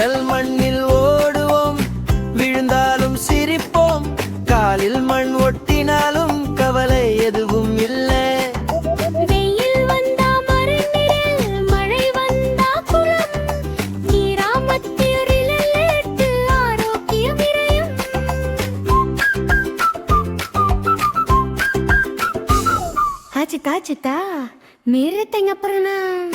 கடல் மண்ணில் ஓடுவோம், விழுந்தாலும் சிரிப்போம், காலில் மண் ஒட்டினாலும் கவலை எதுவும் இல்லை. வெயில் வந்தா மரநிழல், மழை வந்தா குளம், நீராமத்தில் ரிலலேட்டு ஆரோக்கியம் விரையும். ஆச்சுதா, மீறத்தங்க அப்புறம்